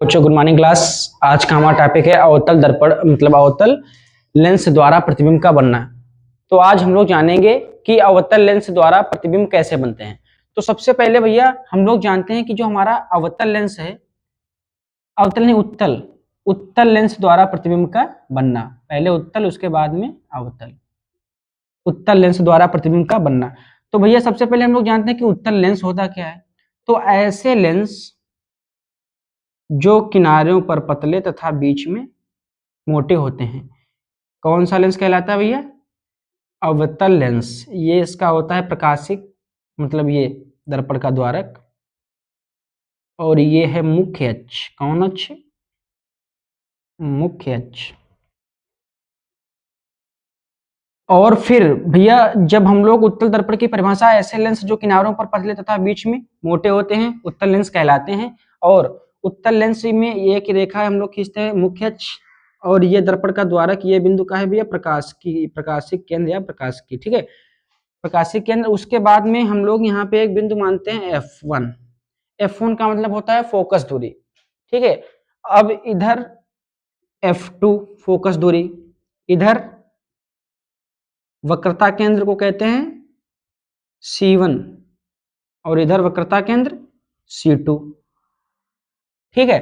बच्चों good morning class. आज का हमारा टॉपिक है अवतल दर्पण मतलब अवतल लेंस द्वारा प्रतिबिंब का बनना। तो आज हम लोग जानेंगे कि अवतल लेंस द्वारा प्रतिबिंब कैसे बनते हैं। तो सबसे पहले भैया हम लोग जानते हैं कि जो हमारा अवतल लेंस है, अवतल नहीं उत्तल, उत्तल लेंस द्वारा प्रतिबिंब का बनना। पहले उत्तल उसके बाद में अवतल, उत्तल लेंस द्वारा प्रतिबिंब का बनना। तो भैया सबसे पहले हम लोग जानते हैं कि उत्तल लेंस होता क्या है। तो ऐसे लेंस जो किनारों पर पतले तथा बीच में मोटे होते हैं, कौन सा लेंस कहलाता है भैया? अवतल लेंस। ये इसका होता है प्रकाशिक मतलब ये दर्पण का द्वारक, और ये है मुख्य अक्ष। कौन अक्ष? मुख्य अक्ष। और फिर भैया जब हम लोग उत्तल दर्पण की परिभाषा, ऐसे लेंस जो किनारों पर पतले तथा बीच में मोटे होते हैं उत्तल लेंस कहलाते हैं। और उत्तल लेंस में एक रेखा हम लोग खींचते हैं मुख्य अक्ष, और ये दर्पण का द्वारक, ये बिंदु का है भैया प्रकाश की, प्रकाशिक केंद्र या प्रकाश की, ठीक है, प्रकाशिक केंद्र। उसके बाद में हम लोग यहाँ पे एक बिंदु मानते हैं F1। F1 का मतलब होता है फोकस दूरी, ठीक है। अब इधर F2 फोकस दूरी, इधर वक्रता केंद्र को कहते हैं C1, और इधर वक्रता केंद्र C2, ठीक है।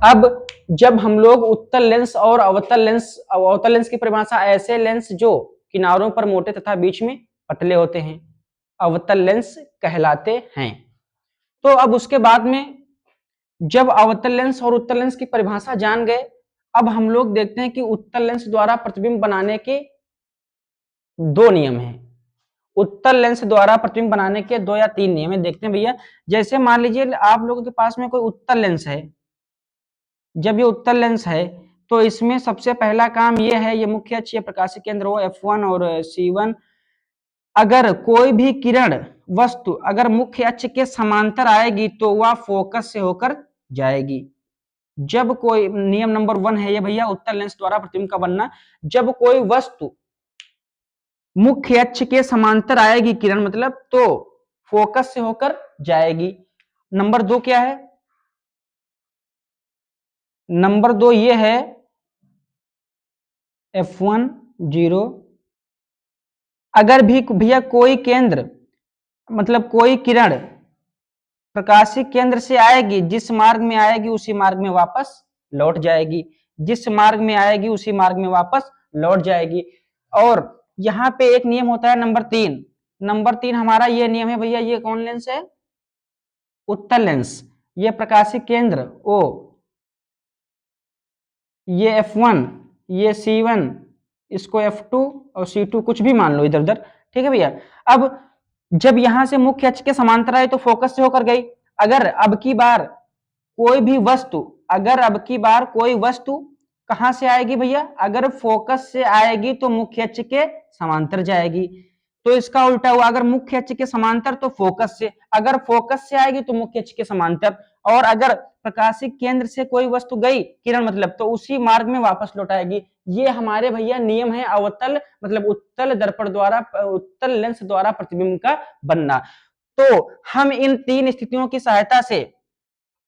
अब जब हम लोग उत्तल लेंस और अवतल लेंस की परिभाषा, ऐसे लेंस जो किनारों पर मोटे तथा बीच में पतले होते हैं अवतल लेंस कहलाते हैं। तो अब उसके बाद में जब अवतल लेंस और उत्तल लेंस की परिभाषा जान गए, अब हम लोग देखते हैं कि उत्तल लेंस द्वारा प्रतिबिंब बनाने के दो नियम हैं। उत्तल लेंस द्वारा प्रतिबिंब बनाने के 2 या 3 नियम है, देखते हैं भैया। जैसे मान लीजिए आप लोगों के पास में कोई उत्तल लेंस है, जब ये उत्तल लेंस है तो इसमें सबसे पहला काम ये है, ये मुख्य अक्ष, ये प्रकाशिक केंद्र हो F1 और C1। अगर कोई भी किरण वस्तु अगर मुख्य अक्ष के समांतर आएगी तो वह फोकस से होकर जाएगी। जब कोई, नियम नंबर 1 है ये भैया उत्तल लेंस द्वारा प्रतिबिंब का बनना, जब कोई वस्तु मुख्य अक्ष के समांतर आएगी किरण मतलब, तो फोकस से होकर जाएगी। नंबर 2 क्या है? नंबर 2 ये है F1 0। अगर भी भैया कोई केंद्र मतलब कोई किरण प्रकाशिक केंद्र से आएगी, जिस मार्ग में आएगी उसी मार्ग में वापस लौट जाएगी, जिस मार्ग में आएगी उसी मार्ग में वापस लौट जाएगी। और यहाँ पे एक नियम होता है नंबर 3। नंबर 3 हमारा ये नियम है भैया, ये कौन लेंस है? उत्तल लेंस। ये प्रकाशिक केंद्र O, ये F1, ये C1, इसको F2 और C2 कुछ भी मान लो इधर उधर, ठीक है भैया। अब जब यहां से मुख्य अक्ष के समांतर आए तो फोकस से होकर गई। अगर अब की बार कोई भी वस्तु, अगर अब की बार कोई वस्तु कहां से आएगी भैया? अगर फोकस से आएगी तो मुख्य अक्ष के समांतर जाएगी। तो इसका उल्टा हुआ, अगर मुख्य अक्ष के समांतर तो फोकस से, अगर फोकस से आएगी तो मुख्य अक्ष के समांतर। और अगर प्रकाशिक केंद्र से कोई वस्तु गई किरण मतलब, तो उसी मार्ग में वापस लौट आएगी। ये हमारे भैया नियम है अवतल मतलब उत्तल दर्पण द्वारा, उत्तल लेंस द्वारा प्रतिबिंब का बनना। तो हम इन 3 स्थितियों की सहायता से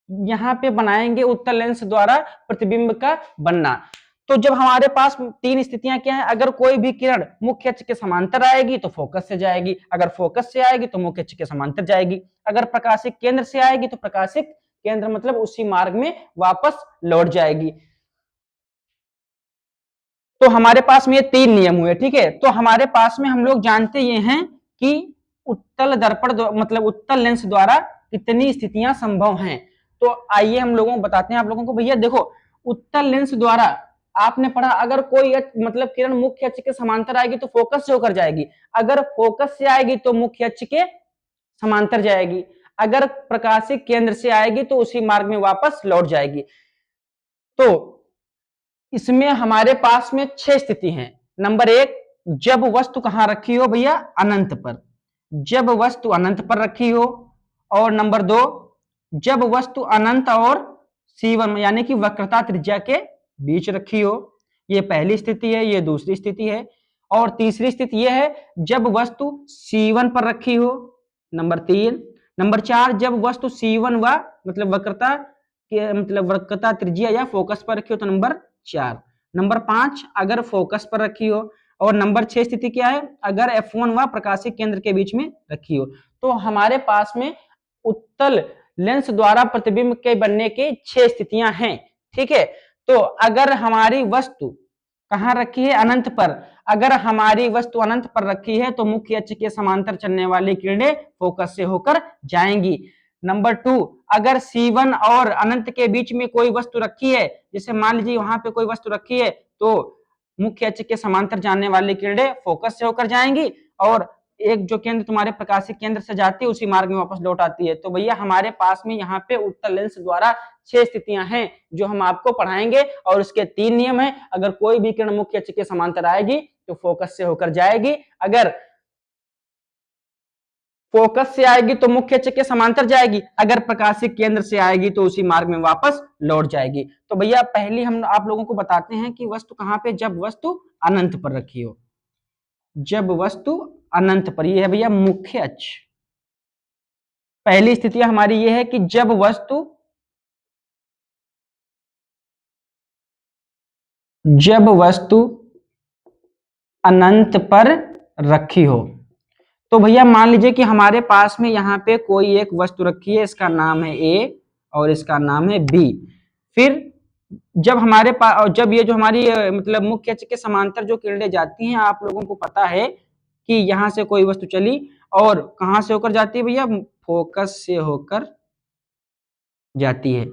यहाँ पे बनाएंगे उत्तल लेंस द्वारा प्रतिबिंब का बनना। तो जब हमारे पास 3 स्थितियां क्या है, अगर कोई भी किरण मुख्य अक्ष के समांतर आएगी तो फोकस से जाएगी, अगर फोकस से आएगी तो मुख्य अक्ष के समांतर जाएगी, अगर प्रकाशिक केंद्र से आएगी तो प्रकाशिक केंद्र मतलब उसी मार्ग में वापस लौट जाएगी। तो हमारे पास में ये 3 नियम हुए, ठीक है। तो हमारे पास में हम लोग जानते ये हैं कि उत्तल दर्पण मतलब उत्तल लेंस द्वारा कितनी स्थितियां संभव हैं। तो आइए हम लोगों को बताते हैं आप लोगों को। भैया देखो, उत्तल लेंस द्वारा आपने पढ़ा, अगर कोई मतलब किरण मुख्य अक्ष के समांतर आएगी तो फोकस से होकर जाएगी, अगर फोकस से आएगी तो मुख्य अक्ष के समांतर जाएगी, अगर प्रकाशिक केंद्र से आएगी तो उसी मार्ग में वापस लौट जाएगी। तो इसमें हमारे पास में 6 स्थिति हैं। नंबर 1, जब वस्तु कहां रखी हो भैया? अनंत पर, जब वस्तु अनंत पर रखी हो। और नंबर 2, जब वस्तु अनंत और C1 यानी कि वक्रता त्रिज्या के बीच रखी हो। ये पहली स्थिति है, ये दूसरी स्थिति है। और तीसरी स्थिति यह है जब वस्तु C1 पर रखी हो। नंबर 3। नंबर 4, जब वस्तु C1 व मतलब वक्रता के मतलब वक्रता त्रिज्या या फोकस पर रखी हो तो नंबर 4। नंबर 5 अगर फोकस पर रखी हो। और नंबर 6 स्थिति क्या है, अगर F1 व प्रकाशीय केंद्र के बीच में रखी हो। तो हमारे पास में उत्तल लेंस द्वारा प्रतिबिंब के बनने के 6 स्थितियां हैं। ठीक है, तो अगर हमारी वस्तु कहां रखी है, अनंत पर, अगर हमारी वस्तु अनंत पर रखी है तो मुख्य अक्ष के समांतर चलने वाली किरणें फोकस से होकर जाएंगी। नंबर 2, अगर C1 और अनंत के बीच में कोई वस्तु रखी है, जैसे मान लीजिए वहां पे कोई वस्तु रखी है, तो मुख्य अक्ष के समांतर जाने वाली किरणें फोकस से होकर जाएंगी और एक जो केंद्र तुम्हारे प्रकाशिक केंद्र से जाती है उसी मार्ग में वापस लौट आती है। तो भैया हमारे पास में यहाँ पे उत्तल लेंस द्वारा 6 स्थितियां हैं जो हम आपको पढ़ाएंगे और इसके 3 नियम हैं। अगर कोई भी किरण मुख्य अक्ष के समांतर आएगी तो फोकस से होकर जाएगी, अगर फोकस से आएगी तो मुख्य अक्ष के समांतर जाएगी, अगर प्रकाशिक केंद्र से आएगी तो उसी मार्ग में वापस लौट जाएगी। तो भैया पहली हम आप लोगों को बताते हैं कि वस्तु कहां पे, जब वस्तु अनंत पर रखी हो। जब वस्तु अनंत पर, यह है भैया मुख्य अक्ष। पहली स्थिति हमारी यह है कि जब वस्तु अनंत पर रखी हो। तो भैया मान लीजिए कि हमारे पास में यहाँ पे कोई एक वस्तु रखी है, इसका नाम है A और इसका नाम है B। फिर जब हमारे पास, जब ये जो हमारी मतलब मुख्य अक्ष के समांतर जो किरणें जाती हैं, आप लोगों को पता है कि यहां से कोई वस्तु चली और कहां से होकर जाती है भैया, फोकस से होकर जाती है।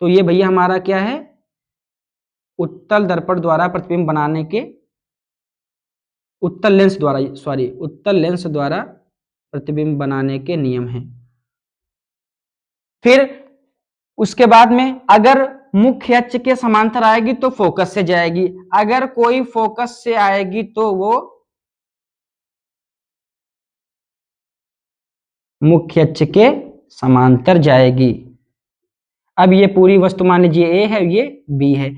तो ये भैया हमारा क्या है, उत्तल दर्पण द्वारा प्रतिबिंब बनाने के, उत्तल लेंस द्वारा प्रतिबिंब बनाने के नियम हैं। फिर उसके बाद में अगर मुख्य अक्ष के समांतर आएगी तो फोकस से जाएगी, अगर कोई फोकस से आएगी तो वो मुख्य अक्ष के समांतर जाएगी। अब ये पूरी वस्तु मान लीजिए A है, ये B है।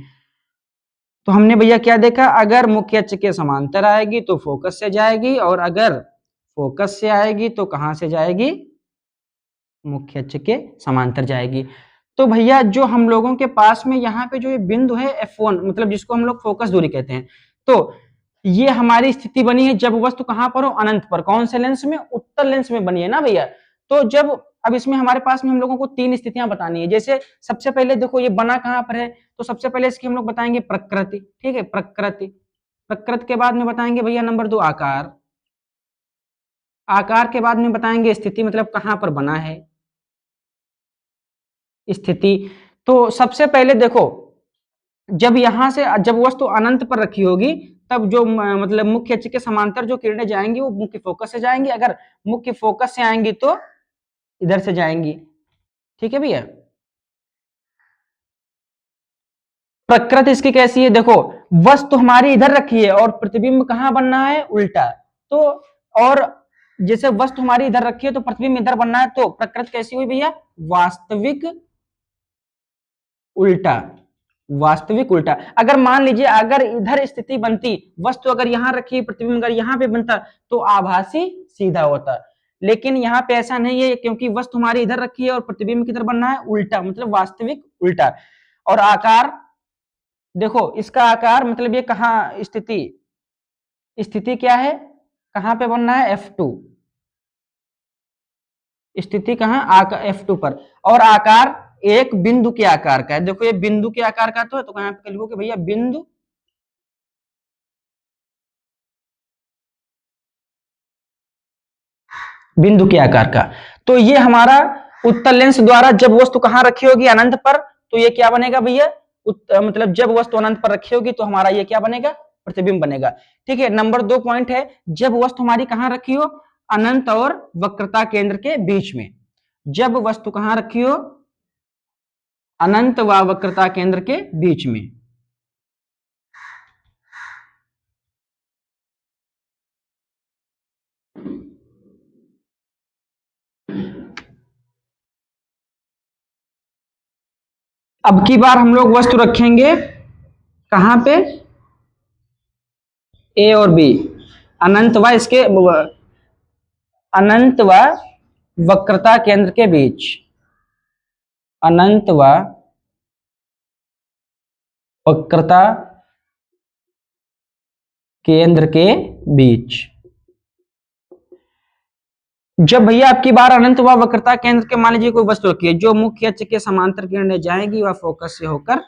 तो हमने भैया क्या देखा, अगर मुख्य अक्ष के समांतर आएगी तो फोकस से जाएगी और अगर फोकस से आएगी तो कहां से जाएगी, मुख्य अक्ष के समांतर जाएगी। तो भैया जो हम लोगों के पास में यहाँ पे जो ये बिंदु है F1, मतलब जिसको हम लोग फोकस दूरी कहते हैं, तो ये हमारी स्थिति बनी है जब वस्तु कहां पर हो, अनंत पर। कौन से लेंस में, उत्तल लेंस में बनी है ना भैया। तो जब अब इसमें हमारे पास में हम लोगों को 3 स्थितियां बतानी है। जैसे सबसे पहले देखो ये बना कहां पर है, तो सबसे पहले इसकी हम लोग बताएंगे प्रकृति। ठीक है, प्रकृति। प्रकृति के बाद में बताएंगे भैया नंबर 2 आकार। आकार के बाद में बताएंगे स्थिति, मतलब कहां पर बना है, स्थिति। तो सबसे पहले देखो, जब यहां से जब वस्तु अनंत पर रखी होगी तब जो मतलब मुख्य अक्ष के समांतर जो किरणें जाएंगी वो मुख्य फोकस से जाएंगी, अगर मुख्य फोकस से आएंगी तो इधर से जाएंगी। ठीक है भैया। प्रकृति इसकी कैसी है, देखो वस्तु हमारी इधर रखी है और प्रतिबिंब कहां बनना है, उल्टा। तो और जैसे वस्तु हमारी इधर रखी है तो प्रतिबिंब इधर बनना है, तो प्रकृति कैसी हुई भैया, वास्तविक उल्टा। वास्तविक उल्टा। अगर मान लीजिए अगर इधर स्थिति बनती, वस्तु अगर यहां रखी, प्रतिबिंब अगर यहां पे बनता तो आभासी सीधा होता, लेकिन यहाँ पे ऐसा नहीं है क्योंकि वस्तु हमारी इधर रखी है और प्रतिबिंब किधर बनना है, उल्टा, मतलब वास्तविक उल्टा। और आकार देखो, इसका आकार मतलब ये कहां स्थिति, स्थिति क्या है, कहां पे बनना है, F2। स्थिति कहां, F2 पर। और आकार एक बिंदु के आकार का है। देखो ये बिंदु के आकार का तो है, तो कहां पे लिखोगे भैया, बिंदु बिंदु के आकार का। तो ये हमारा उत्तल लेंस द्वारा जब वस्तु कहां रखी होगी, अनंत पर, तो ये क्या बनेगा भैया, मतलब जब वस्तु अनंत पर रखी होगी तो हमारा ये क्या बनेगा, प्रतिबिंब बनेगा। ठीक है। नंबर 2 पॉइंट है, जब वस्तु हमारी कहां रखी हो, अनंत और वक्रता केंद्र के बीच में। जब वस्तु कहां रखी हो, अनंत व वक्रता केंद्र के बीच में। अब की बार हम लोग वस्तु रखेंगे कहां पे, ए और बी, अनंत व इसके अनंत व वक्रता केंद्र के बीच। अनंत व वक्रता केंद्र के बीच। जब भैया आपकी बार अनंत व वक्रता केंद्र के मान लीजिए कोई वस्तु रखी है जो मुख्य अक्ष के समांतर किरणें जाएगी वह फोकस से होकर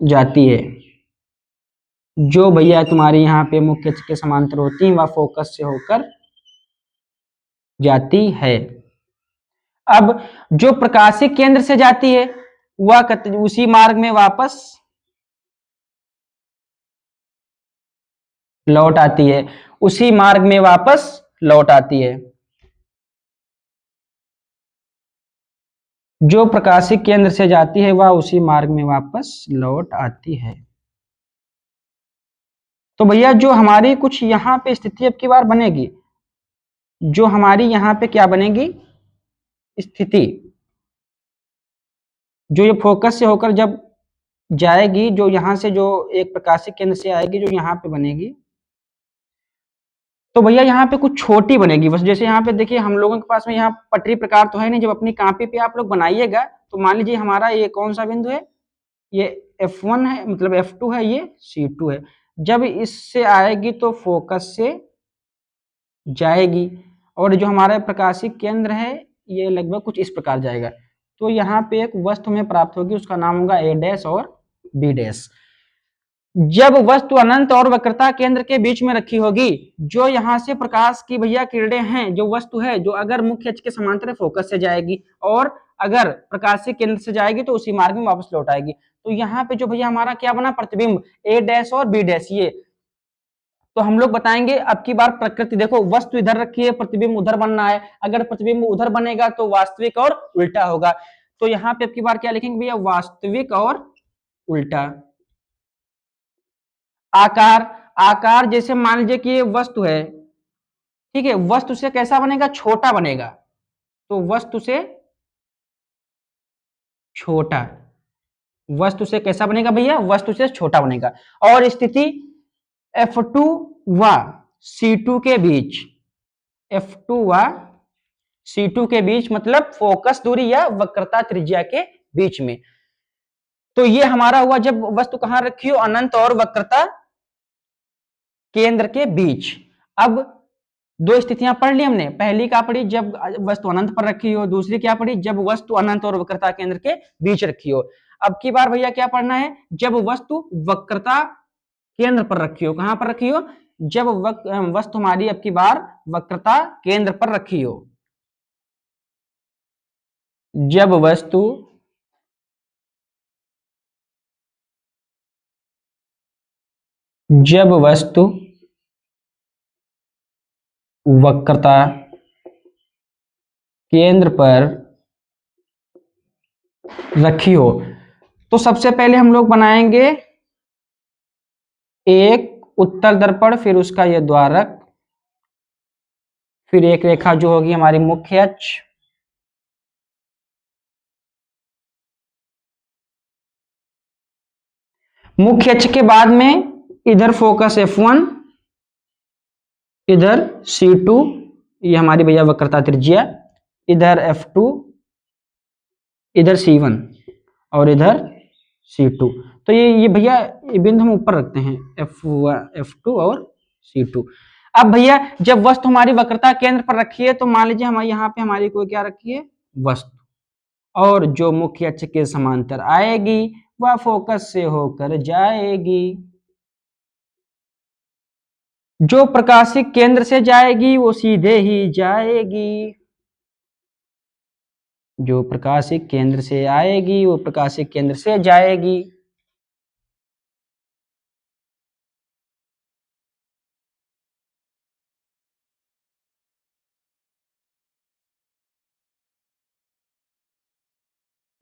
जाती है। जो भैया तुम्हारी यहाँ पे मुख्य अक्ष के समांतर होती है वह फोकस से होकर जाती है। अब जो प्रकाशिक केंद्र से जाती है वह उसी मार्ग में वापस लौट आती है, उसी मार्ग में वापस लौट आती है। जो प्रकाशिक केंद्र से जाती है वह उसी मार्ग में वापस लौट आती है। तो भैया जो हमारी कुछ यहाँ पे स्थिति अब की बार बनेगी, जो हमारी यहाँ पे क्या बनेगी स्थिति, जो ये फोकस से होकर जब जाएगी, जो यहाँ से जो एक प्रकाशिक केंद्र से आएगी जो यहाँ पे बनेगी, तो भैया यहाँ पे कुछ छोटी बनेगी बस। जैसे यहाँ पे देखिए हम लोगों के पास में यहाँ पटरी प्रकार तो है नहीं, जब अपनी कॉपी पे आप लोग बनाइएगा तो मान लीजिए हमारा ये कौन सा बिंदु है, ये F1 है, मतलब F2 है, ये C2 है। जब इससे आएगी तो फोकस से जाएगी और जो हमारा प्रकाशिक केंद्र है ये लगभग कुछ इस प्रकार जाएगा। तो यहाँ पे एक वस्तु हमें प्राप्त होगी, उसका नाम होगा A डैश और B डैश। जब वस्तु अनंत और वक्रता केंद्र के बीच में रखी होगी, जो यहाँ से प्रकाश की भैया किरणें हैं, जो वस्तु है जो अगर मुख्य अक्ष के समांतर फोकस से जाएगी और अगर प्रकाशिक केंद्र से जाएगी तो उसी मार्ग में वापस लौट आएगी। तो यहाँ पे जो भैया हमारा क्या बना प्रतिबिंब A डैश और B डैश, ये तो हम लोग बताएंगे अब की बार प्रकृति। देखो वस्तु इधर रखी है, प्रतिबिंब उधर बनना है, अगर प्रतिबिंब उधर बनेगा तो वास्तविक और उल्टा होगा। तो यहाँ पे अब की बार क्या लिखेंगे भैया, वास्तविक और उल्टा। आकार, आकार जैसे मान लीजिए कि ये वस्तु है, ठीक है, वस्तु से कैसा बनेगा, छोटा बनेगा, तो वस्तु से छोटा, वस्तु से कैसा बनेगा भैया, वस्तु से छोटा बनेगा। और स्थिति F2 व C2 के बीच, F2 व C2 के बीच मतलब फोकस दूरी या वक्रता त्रिज्या के बीच में। तो ये हमारा हुआ जब वस्तु कहां रखी हो, अनंत और वक्रता केंद्र के बीच। अब दो स्थितियां पढ़ ली हमने, पहली क्या पढ़ी जब वस्तु अनंत पर रखी हो, दूसरी क्या पढ़ी जब वस्तु अनंत और वक्रता केंद्र के बीच रखी हो। अब की बार भैया क्या पढ़ना है, जब वस्तु वक्रता केंद्र पर रखी हो, कहां पर रखी हो, जब वस्तु हमारी अब की बार वक्रता केंद्र पर रखी हो। जब वस्तु वक्रता केंद्र पर रखी हो, तो सबसे पहले हम लोग बनाएंगे एक उत्तल दर्पण, फिर उसका यह द्वारक, फिर एक रेखा जो होगी हमारी मुख्य अक्ष, मुख्य अक्ष के बाद में इधर फोकस F1, इधर C2, ये हमारी भैया वक्रता त्रिज्या, इधर F2, इधर C1 और इधर C2। तो ये भैया ये बिंदु हम ऊपर रखते हैं F2 और C2। अब भैया जब वस्तु हमारी वक्रता केंद्र पर रखी है तो मान लीजिए हमारे यहाँ पे हमारी कोई क्या रखी है वस्तु, और जो मुख्य अक्ष के समांतर आएगी वह फोकस से होकर जाएगी। जो प्रकाशिक केंद्र से जाएगी वो सीधे ही जाएगी, जो प्रकाशिक केंद्र से आएगी वो प्रकाशिक केंद्र से जाएगी।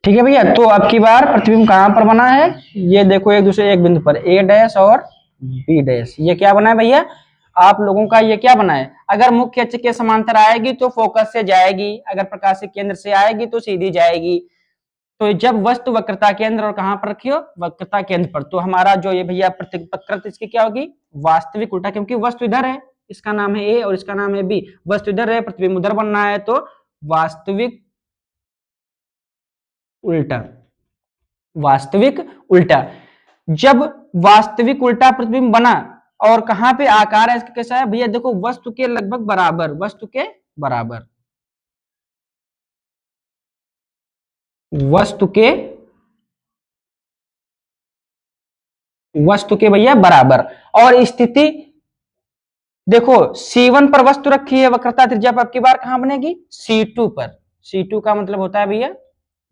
ठीक है भैया, तो अब की बार प्रतिबिंब कहां पर बना है, ये देखो एक दूसरे एक बिंदु पर A डैश और B डैश, ये क्या बना है भैया आप लोगों का, ये क्या बना है, अगर मुख्य अक्ष के समांतर आएगी तो फोकस से जाएगी, अगर प्रकाशिक केंद्र से आएगी तो सीधी जाएगी। तो जब वस्तु वक्रता केंद्र और कहां पर रखी हो, वक्रता केंद्र पर, तो हमारा जो ये भैया प्रकृति इसकी क्या होगी, वास्तविक उल्टा, क्योंकि वस्तु इधर है, इसका नाम है A और इसका नाम है B, वस्तु इधर है प्रतिबिंब उधर बनना है तो वास्तविक उल्टा, वास्तविक उल्टा। जब वास्तविक उल्टा प्रतिबिंब बना और कहां पे आकार है इसका कैसा है भैया, देखो वस्तु के लगभग बराबर, वस्तु के बराबर, वस्तु के भैया बराबर। और स्थिति देखो C1 पर वस्तु रखी है, वक्रता त्रिज्या पर अब की बार कहां बनेगी, C2 पर। C2 का मतलब होता है भैया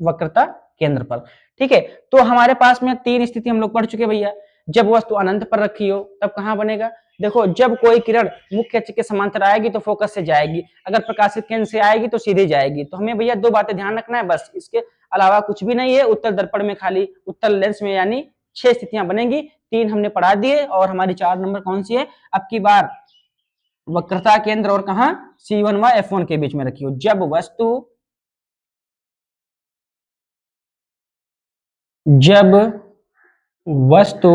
वक्रता केंद्र पर। ठीक है, तो हमारे पास में तीन स्थिति हम लोग पढ़ चुके भैया। जब वस्तु अनंत पर रखी हो तब कहां बनेगा, देखो जब कोई किरण मुख्य अक्ष के समांतर आएगी तो फोकस से जाएगी, अगर प्रकाशित केंद्र से आएगी तो सीधे जाएगी। तो हमें भैया दो बातें ध्यान रखना है बस, इसके अलावा कुछ भी नहीं है। उत्तल दर्पण में खाली उत्तल लेंस में यानी 6 स्थितियां बनेंगी, 3 हमने पढ़ा दिए और हमारी 4 नंबर कौन सी है अब की बार, वक्रता केंद्र और कहां C1 व F1 के बीच में रखी हो। जब वस्तु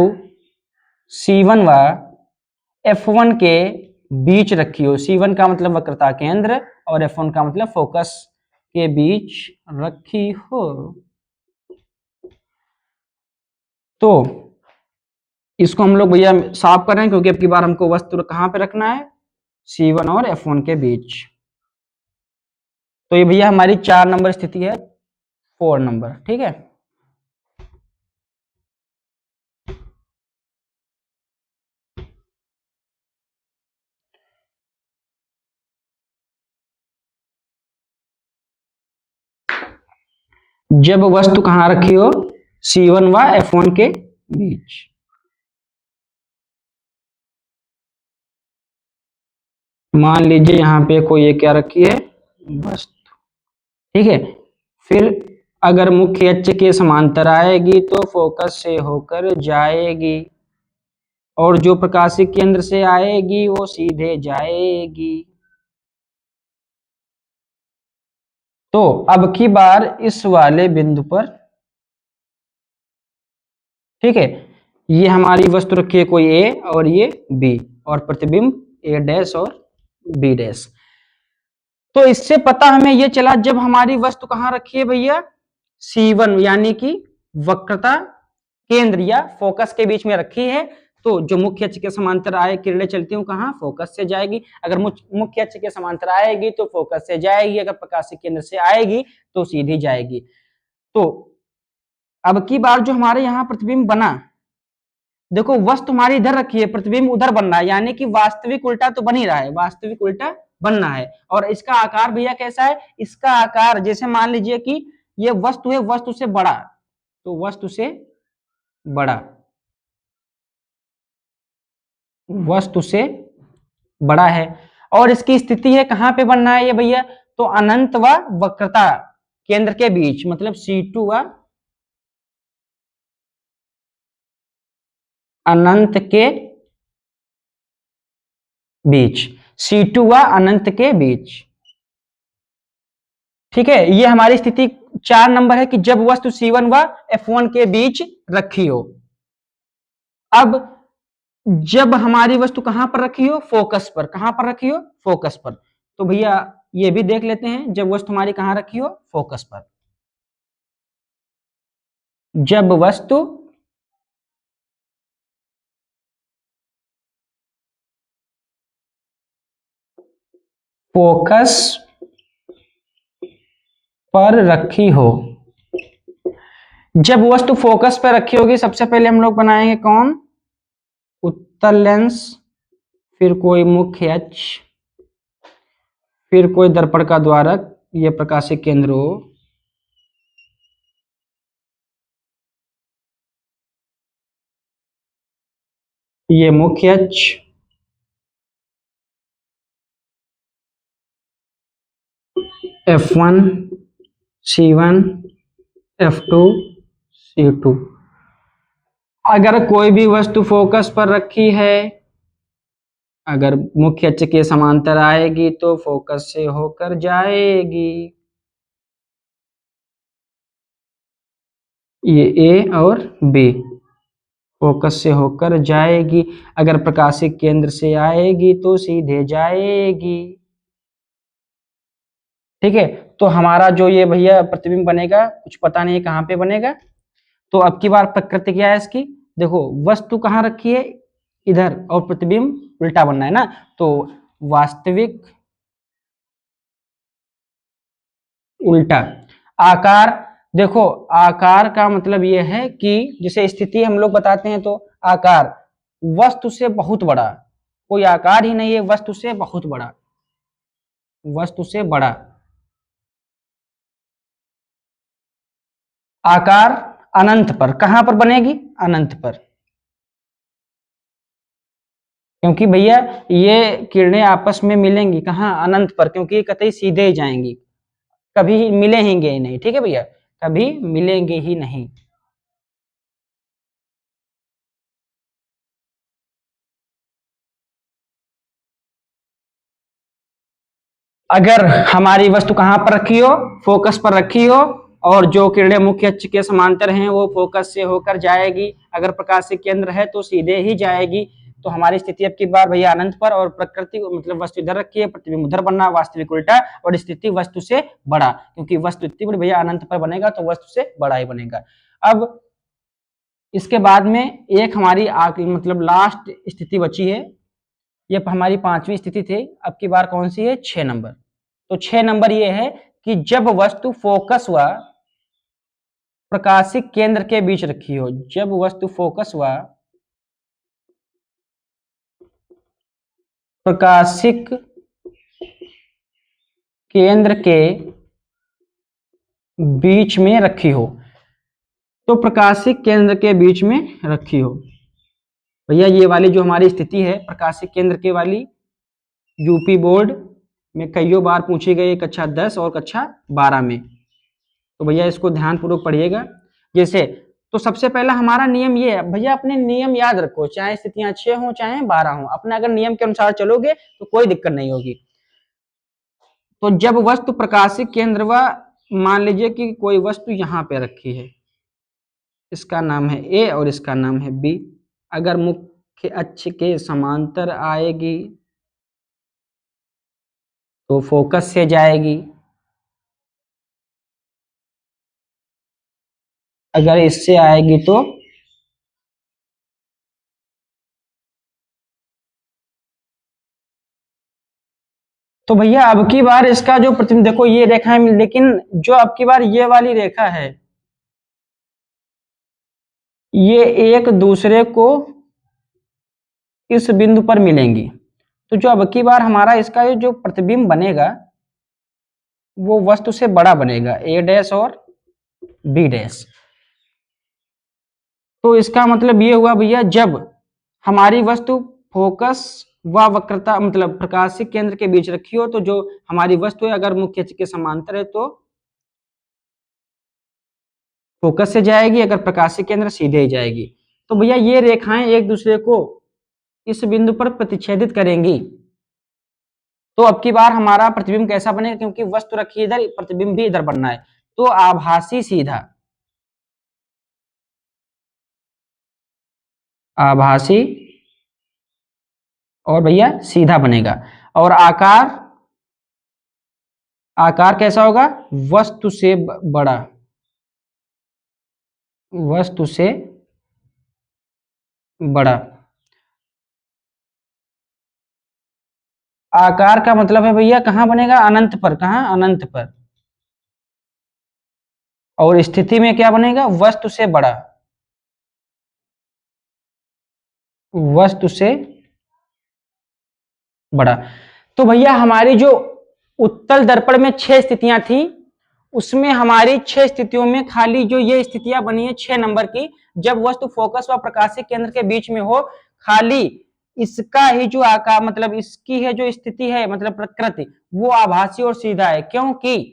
C1 व F1 के बीच रखी हो, C1 का मतलब वक्रता केंद्र और F1 का मतलब फोकस के बीच रखी हो, तो इसको हम लोग भैया साफ कर रहे हैं क्योंकि अब की बार हमको वस्तु कहां पे रखना है, C1 और F1 के बीच। तो ये भैया हमारी 4 नंबर स्थिति है, 4 नंबर। ठीक है, जब वस्तु कहां रखी हो, C1 व F1 के बीच। मान लीजिए यहां पे कोई ये क्या रखी है, वस्तु। ठीक है, फिर अगर मुख्य अक्ष के समांतर आएगी तो फोकस से होकर जाएगी, और जो प्रकाशित केंद्र से आएगी वो सीधे जाएगी। तो अब की बार इस वाले बिंदु पर, ठीक है, ये हमारी वस्तु रखी है कोई ए और ये बी, और प्रतिबिंब ए डैश और बी डैश। तो इससे पता हमें ये चला जब हमारी वस्तु कहां रखी है भैया, C1 यानी कि वक्रता केंद्र या फोकस के बीच में रखी है, तो जो मुख्य अक्ष के समांतर आए किरणें चलती हूँ कहां, फोकस से जाएगी। अगर मुख्य अक्ष के समांतर आएगी तो फोकस से जाएगी, अगर प्रकाशित केंद्र से आएगी तो सीधी जाएगी। तो अब की बार जो हमारे यहाँ प्रतिबिंब बना, देखो वस्तु हमारी इधर रखी है, प्रतिबिंब उधर बन रहा है, यानी कि वास्तविक उल्टा तो बन ही रहा है, वास्तविक उल्टा बनना है। और इसका आकार भैया कैसा है, इसका आकार जैसे मान लीजिए कि ये वस्तु है, वस्तु से बड़ा, तो वस्तु से बड़ा, वस्तु से बड़ा है। और इसकी स्थिति है कहां पे बनना है ये भैया, तो अनंत व वक्रता केंद्र के बीच, मतलब C2 व अनंत के बीच, C2 व अनंत के बीच। ठीक है, ये हमारी स्थिति 4 नंबर है कि जब वस्तु C1 व F1 के बीच रखी हो। अब जब हमारी वस्तु कहां पर रखी हो, फोकस पर, कहां पर रखी हो, फोकस पर। तो भैया ये भी देख लेते हैं, जब वस्तु हमारी कहां रखी हो, फोकस पर। जब वस्तु फोकस पर रखी हो, जब वस्तु फोकस पर रखी होगी सबसे पहले हम लोग बनाएंगे कौन, उत्तल लेंस, फिर कोई मुख्य अक्ष, फिर कोई दर्पण का द्वारक, ये प्रकाशिक केंद्र हो, ये मुख्य अक्ष, F1 C1 F2 C2। अगर कोई भी वस्तु फोकस पर रखी है, अगर मुख्य अक्ष के समांतर आएगी तो फोकस से होकर जाएगी, ये ए और बी फोकस से होकर जाएगी, अगर प्रकाशिक केंद्र से आएगी तो सीधे जाएगी। ठीक है, तो हमारा जो ये भैया प्रतिबिंब बनेगा कुछ पता नहीं कहाँ पे बनेगा। तो अब की बार प्रकृति क्या है इसकी, देखो वस्तु कहाँ रखी है, इधर, और प्रतिबिंब उल्टा बनना है ना। तो वास्तविक उल्टा आकार, देखो आकार का मतलब ये है कि जैसे स्थिति हम लोग बताते हैं तो आकार वस्तु से बहुत बड़ा, कोई आकार ही नहीं है, वस्तु से बहुत बड़ा, वस्तु से बड़ा। आकार अनंत पर, कहां पर बनेगी, अनंत पर, क्योंकि भैया ये किरणें आपस में मिलेंगी कहाँ, अनंत पर, क्योंकि कतई सीधे ही जाएंगी, कभी मिलेंगे ही नहीं, ठीक है भैया, कभी मिलेंगे ही नहीं। अगर हमारी वस्तु कहां पर रखी हो, फोकस पर रखी हो, और जो किरणें मुख्य अक्ष के समांतर हैं वो फोकस से होकर जाएगी, अगर प्रकाश से केंद्र है तो सीधे ही जाएगी। तो हमारी स्थिति अब की बार भैया अनंत पर, और प्रकृति मतलब वस्तु इधर रखी है, प्रतिबिंब उधर बनना, वास्तविक उल्टा, और स्थिति वस्तु से बड़ा, क्योंकि वस्तु इतनी बड़ी भैया अनंत पर बनेगा तो वस्तु से बड़ा ही बनेगा। अब इसके बाद में एक हमारी मतलब लास्ट स्थिति बची है, ये हमारी पांचवी स्थिति थी, अब की बार कौन सी है, 6 नंबर। तो 6 नंबर ये है कि जब वस्तु फोकस व प्रकाशिक केंद्र के बीच रखी हो, जब वस्तु फोकस व प्रकाशिक केंद्र के बीच में रखी हो, तो प्रकाशिक केंद्र के बीच में रखी हो भैया, ये वाली जो हमारी स्थिति है प्रकाशिक केंद्र के वाली, यूपी बोर्ड में कईयों बार पूछी गई, कक्षा 10 और कक्षा 12 में। तो भैया इसको ध्यान पूर्वक पढ़िएगा। जैसे तो सबसे पहला हमारा नियम ये है भैया, अपने नियम याद रखो, चाहे स्थितियां 6 हो चाहे 12 हो, अपने अगर नियम के अनुसार चलोगे तो कोई दिक्कत नहीं होगी। तो जब वस्तु प्रकाशिक केंद्र व, मान लीजिए कि कोई वस्तु यहां पे रखी है, इसका नाम है ए और इसका नाम है बी, अगर मुख्य अक्ष के समांतर आएगी तो फोकस से जाएगी, अगर इससे आएगी तो भैया अब की बार इसका जो प्रतिबिंब, देखो ये रेखा है, लेकिन जो अब की बार ये वाली रेखा है ये एक दूसरे को इस बिंदु पर मिलेंगी। तो जो अब की बार हमारा इसका जो प्रतिबिंब बनेगा वो वस्तु से बड़ा बनेगा, ए डैश और बी डैश। तो इसका मतलब ये हुआ भैया, जब हमारी वस्तु फोकस व वक्रता मतलब प्रकाशिक केंद्र के बीच रखी हो, तो जो हमारी वस्तु है अगर मुख्य अक्ष के समांतर है तो फोकस से जाएगी, अगर प्रकाशिक केंद्र सीधे ही जाएगी। तो भैया ये रेखाएं एक दूसरे को इस बिंदु पर प्रतिच्छेदित करेंगी। तो अब की बार हमारा प्रतिबिंब कैसा बनेगा, क्योंकि वस्तु रखी इधर, प्रतिबिंब भी इधर बनना है, तो आभासी सीधा, आभासी और भैया सीधा बनेगा। और आकार, आकार कैसा होगा, वस्तु से बड़ा, वस्तु से बड़ा। आकार का मतलब है भैया कहां बनेगा, अनंत पर, कहां, अनंत पर। और स्थिति में क्या बनेगा, वस्तु से बड़ा, वस्तु से बड़ा। तो भैया हमारी जो उत्तल दर्पण में 6 स्थितियां थी, उसमें हमारी 6 स्थितियों में खाली जो ये स्थितियां बनी है 6 नंबर की, जब वस्तु फोकस व प्रकाशिक केंद्र के बीच में हो, खाली इसका ही जो आकार मतलब इसकी है जो स्थिति है मतलब प्रकृति, वो आभासी और सीधा है, क्योंकि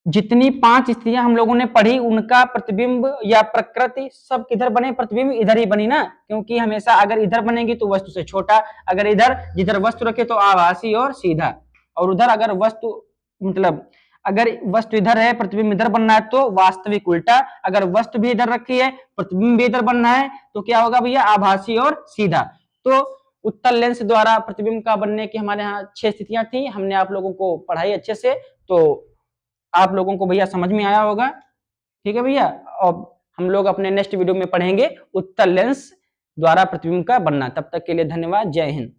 जितनी 5 स्थितियां हम लोगों ने पढ़ी उनका प्रतिबिंब या प्रकृति सब किधर बने, प्रतिबिंब इधर ही बनी ना, क्योंकि हमेशा अगर इधर बनेगी तो वस्तु से छोटा, अगर इधर जिधर वस्तु रखे तो आभासी और सीधा, और उधर अगर वस्तु मतलब अगर वस्तु इधर है प्रतिबिंब इधर बनना है तो वास्तविक उल्टा, अगर वस्तु भी इधर रखी है प्रतिबिंब भी इधर बनना है तो क्या होगा भैया, आभासी और सीधा। तो उत्तल लेंस द्वारा प्रतिबिंब का बनने की हमारे यहाँ 6 स्थितियां थी, हमने आप लोगों को पढ़ाई अच्छे से। तो आप लोगों को भैया समझ में आया होगा। ठीक है भैया, अब हम लोग अपने नेक्स्ट वीडियो में पढ़ेंगे उत्तल लेंस द्वारा प्रतिबिंब का बनना। तब तक के लिए धन्यवाद, जय हिंद।